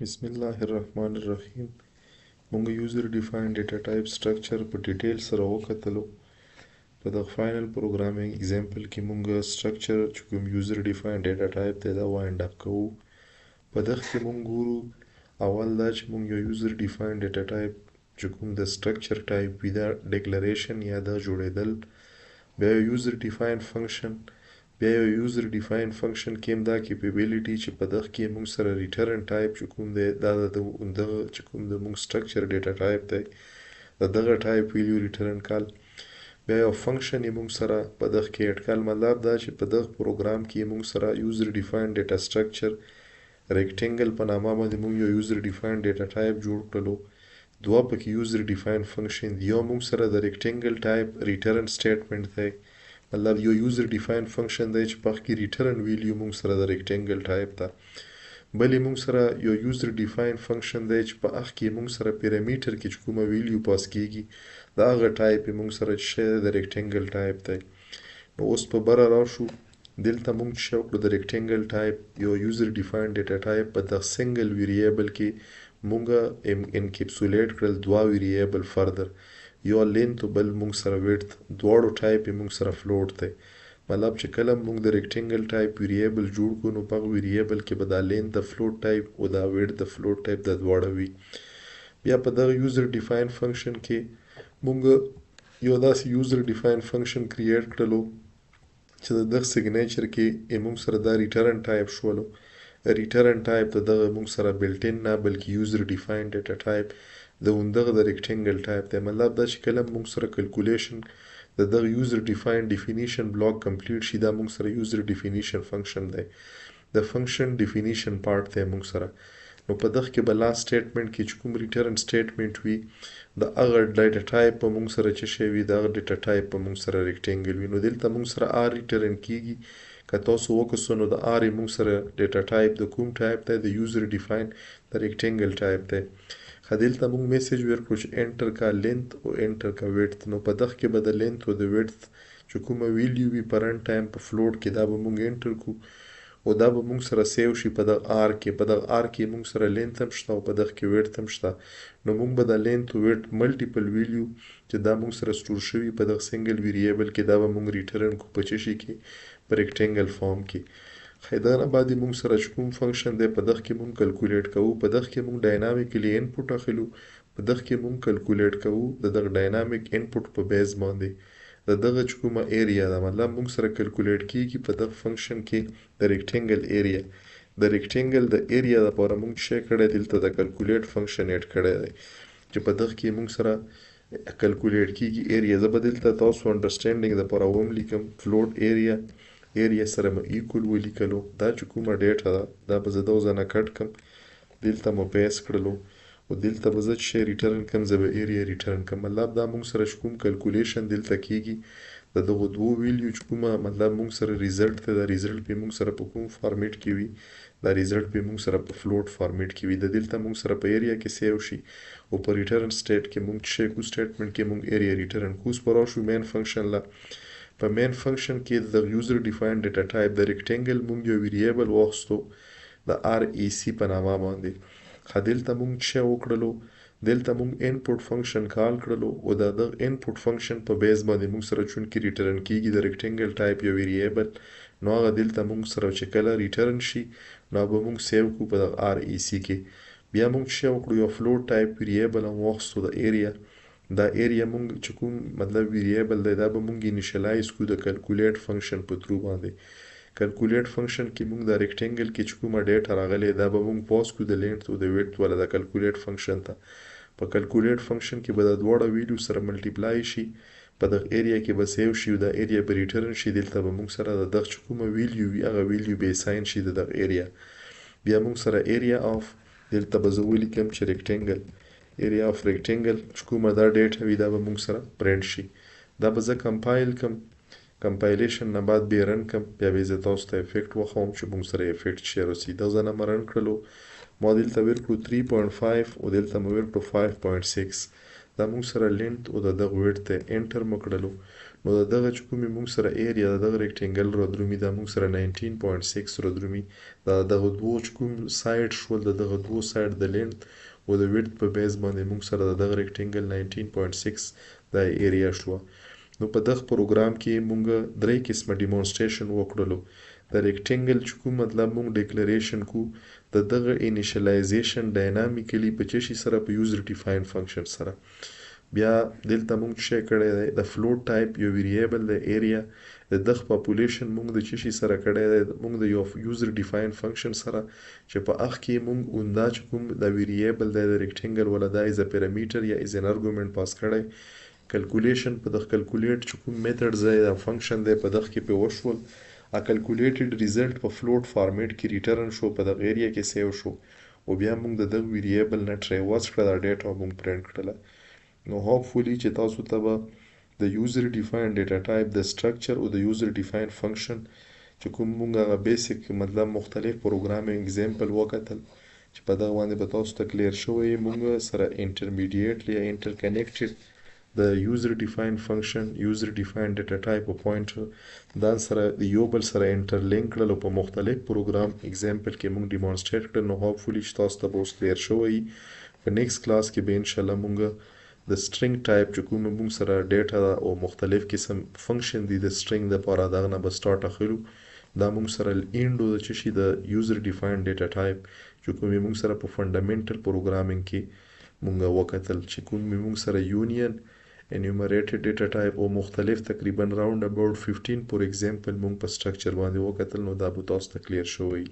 بسم الله الرحمن الرحیم. مونږ یوزر ډیفاین ډیټا ټایپ سټرکچر په ډیټیل سره وکتلو. په د فاینل پروګرامینګ اگزامپل کې مونږ سټرکچر چې کوم یوزر ډیفاین ډیټا ټایپ دی دا وایند اپ کوو. په دغه کې مونږ ګورو اول دا چې مونږ یو یوزر ډیفاین ډیټا ټایپ چې کوم د سټرکچر ټایپ وي دا ډیکلریشن یا د جوړېدل، بیا یو یوزر ډیفاین فنکشن، بیا یو یوزر ډیفاین فنکشن کې هم دا کیپیبلیټي چې په دغه کې موږ سره ریټرن ټایپ چې کوم دی دا دغه چې کوم د موږ سټرکچر ډیټا ټایپ دی د دغه ټایپ ویلیو ریټرن کال. بیا یو فنکشن یې موږ سره په دغه کې اډ کال، مطلب دا چې په دغه پروګرام کې موږ سره یوزر ډیفاین ډیټا سټرکچر ریکټنګل په نامه باندې موږ یو یوزر ډیفاین ډیټا ټایپ جوړ کړلو. دوه پکې یوزر ډیفاین فنکشن دی، یو موږ سره د ریکټنګل ټایپ ریټرن سټیټمنټ دی، مطلب یو یوزر ډیفاین فنکشن دی چې په کې ریټرن ویلیو موږ سره د ریکټنګل ټایپ ده. بلې موږ سره یو یوزر ډیفاین فنکشن دی چې په هغه کې موږ سره پیرامیټر کې چې کومه ویلیو پاس کیږي دا هغه ټایپ موږ سره چې د ریکټنګل ټایپ دی. نو اوس په بره راشو، دلته موږ چې وکړو د ریکټنګل ټایپ یو یوزر ډیفاین ډیټا ټایپ په د سنگل ویریبل کې موږ انکپسولیټ کړل دوه ویریبل فردر، یو لینث او بل موږ سره ویډث، دواړو ټایپ موږ سره فلوټ دی. مطلب چې کله موږ د ریکټنګل ټایپ ویریبل جوړ کړو نو په ویریبل کې به دا لینث د فلوټ ټایپ او دا ویډث د فلوټ ټایپ د دواړه وي. بیا په دغه یوزر ډیفاین فنکشن کې موږ یو داسې یوزر ډیفاین فنکشن کریټ کړلو چې د دغه سیګنیچر کې موږ سره دا ریټرن ټایپ شولو. ریټرن ټایپ د دغه موږ سره بلټین نه بلکې یوزر ډیفاین ډیټا ټایپ د دغه د ریکټنګل ټایپ دی. مطلب دا چې کله موږ سره کیلکولیشن د دغه یوزر ډیفاین ډیفینیشن بلاک کمپلیټ شي دا موږ سره یوزر ډیفینیشن فنکشن دی، د فنکشن ډیفینیشن پارت دی موږ سره. نو په دغه کې به لاست سټیټمنټ کې چې کوم ریټرن سټیټمنټ وي د هغه ډیټا ټایپ په موږ سره چې شی وي د هغه ډیټا ټایپ په موږ سره ریکټنګل وي. نو دلته موږ سره آر ریټرن کیږي. که تاسو وکړو نو د آر موږ سره ډیټا ټایپ د کوم ټایپ دی د یوزر ډیفاین د ریکټنګل ټایپ دی. دلته موږ میسج ورکړو چې انټر کا لینث او انټر کا ویډث. نو په دغه کې به د لینث او د ویډث چې کومه ویلیو وي په رن ټایم په فلوټ کې دا به موږ انټر کو او دا به موږ سره سیو شي په دغه آر کې. په دغه آر کې موږ سره لینث هم شته او په دغه کې ویډث هم شته. نو موږ به د لینث او ویډث ملټیپل ویلیو چې دا موږ سره سٹور شوي په دغه سنگل ویریبل کې دا به موږ ریټرن کو په چی شي کې په ریکټنګل فارم کې. دا نه بعد موږ سره چې کوم فنکشن دی په دغه کې موږ کیلکولیټ کوو، په دغه کې موږ ډاینامیکلی انپوټ اخلو، په دغه کې موږ کیلکولیټ کوو د دغه ډاینامیک انپوټ په بیس باندې د دغه چې کومه ایریا ده، مطلب موږ سره کیلکولیټ کیږي په دغه فنکشن کې د ریکټنګل ایریا. د ریکټنګل د ایریا لپاره موږ شی کړی دلته د کیلکولیټ فنکشن اډ کړی دی چې په دغه کې موږ سره کیلکولیټ کیږي ایریا. زه به دلته تاسو انډرسټینډینګ لپاره وم لیکم فلوټ ایریا سره مې ایکول ولیکلو. دا چې کومه ډیټا ده دا به زه دغه ځای نه کټ کم، دلته مو پیس کړلو او دلته به زه چې شی ریټرن کم زه به ایریا ریټرن کم. مطلب دا موږ سره چې کوم کیلکولیشن دلته کیږي د دغه دوه ویلیو چې کومه مطلب موږ سره ریزلټ دی دا ریزلټ به موږ سره په کوم فارمیټ کې وي دا ریزلټ به موږ سره په فلوټ فارمیټ کې وي. د دلته موږ سره په ایریا کې سیو شي او په ریټرن سټیټ کې موږ چې کو سټیټمنټ کې موږ ایریا ریټرن کو. اوس پر شو مین فنکشن لا په مین فنکشن کې د یوزر ډیفاین ډیټا ټایپ د ریکټنګل موږ یو ویریبل واخستو د آر ای سی په نامه باندې. دلته موږ چې وکړلو دلته موږ انپوټ فنکشن کال کړلو او د انپوټ فنکشن په بیس باندې موږ سره چون کې ریټرن کیږي د ریکټنګل ټایپ یو ویریبل. نو هغه دلته موږ سره چې کله ریټرن شي نو به موږ سیو کو په د آر ای سی کې. بیا موږ چې وکړو یو فلوټ ټایپ ویریبل هم واخستو د ایریا. دا ایریا موږ چې کوم مطلب ویریبل دی دا به موږ انیشلایز کو د کیلکولیټ فنکشن په ترو باندې. کیلکولیټ فنکشن کې موږ د ریکټنګل کې چې کومه ډیټا راغلی دا به موږ پاس کو د لینث او د ویډث ولا د کیلکولیټ فنکشن ته. په کیلکولیټ فنکشن کې به د دواړه ویلیو سره ملټیپلای شي په دغه ایریا کې به سیو شي او د ایریا به ریټرن شي. دلته به موږ سره د دغه چې کومه ویلیو وي هغه ویلیو به اساین شي د دغه ایریا. بیا موږ سره ایریا اف دلته به زه ولیکم چې ریکټنګل ایریا اف ریکټنګل چې کومه دا ډیټا وي دا به موږ سره پرنټ شي. دا به زه کمپایل کم، کمپایلیشن نه بعد به رن کم، بیا به زه تاسو ته افیکټ وښوم چې موږ سره افیکټ شي راسي. دا ځنه مې رن کړلو ما دلته ورکړو 3.5 او دلته مې ورکړو 5.6. دا موږ سره لینث او د دغه ویډث ته انټر مو کړلو. نو د دغه چې کومې موږ سره ایریا د دغه ریکټینګل رادرومي دا موږ سره 19.6 رادرومي دا دغه دوه چې کوم سایډ شول د دغه دوه سایډ د لینث او د ویډث په بیس باندې موږ سره د دغه ریکټینګل 19.6 دا ایریا شوه. نو په دغه پروګرام کې موږ درې قسمه ډیمونسټریشن وکړلو. د ریکټینګل چې کوم مطلب موږ ډیکلریشن کو د دغه انیشلایزیشن ډاینامیکلی په چه شي سره په یوزر ډیفاین فنکشن سره. بیا دلته موږ څه کړی دی د فلوټ ټایپ یو ویریبل د ایریا د دغه پاپولیشن موږ د چه شي سره کړی دی موږ د یو یوزر ډیفاین فنکشن سره چې په اخ کې موږ اوندا چې کوم د ویریبل د ریکټینګل ولا د از ا پیرامیټر یا از ان ارګومنت پاس کړی کلکولیشن په دغه کلکولیټ چې کوم میتھډ ځای د فنکشن دی په دغه کې په وشول ا کلکولیټډ ریزلټ په فلوټ فارمیټ کې ریټرن شو په دغه ایریا کې سیو شو او بیا موږ د دغه ویریبل نه ټریورس کړه دا ډیټا موږ پرینټ کړله. نو هوپفولي چې تاسو ته به د یوزر ډیفاین ډیټا ټایپ د سټرکچر او د یوزر ډیفاین فنکشن چې کوم موږ هغه بیسیک مطلب مختلف پروګرامینګ اگزامپل وکتل چې په دغه باندې به تاسو ته کلیر شوی موږ سره انټرمیډیټلی یا انټر کنیکټډ د یوزر ډیفاین فنکشن یوزر ډیفاین ډیټا ټایپ او پوینټر دا سره یو بل سره انټر لینک کړل په مختلف پروګرام اگزامپل کې موږ ډیمونسټریټ کړل. نو هوپفولي چې تاسو ته به اوس کلیر شوی په نیکست کلاس کې به ان شاء الله موږ د سټرینګ ټایپ چې کوم موږ سره ډیټا او مختلف قسم فنکشن دي د سټرینګ لپاره دغه نه به سٹارټ اخلو. دا موږ سره اینډو د چشي د یوزر ډیفاین ډیټا ټایپ چې کوم موږ سره په فندامنټل پروګرامینګ کې موږ وکتل چې کوم موږ سره یونین انیومریټډ ډیټا ټایپ او مختلف تقریبا راوند اباوت 15 فور ایگزامپل موږ په سټرکچر باندې وکتل. نو دا به تاسو ته کلیر شوی.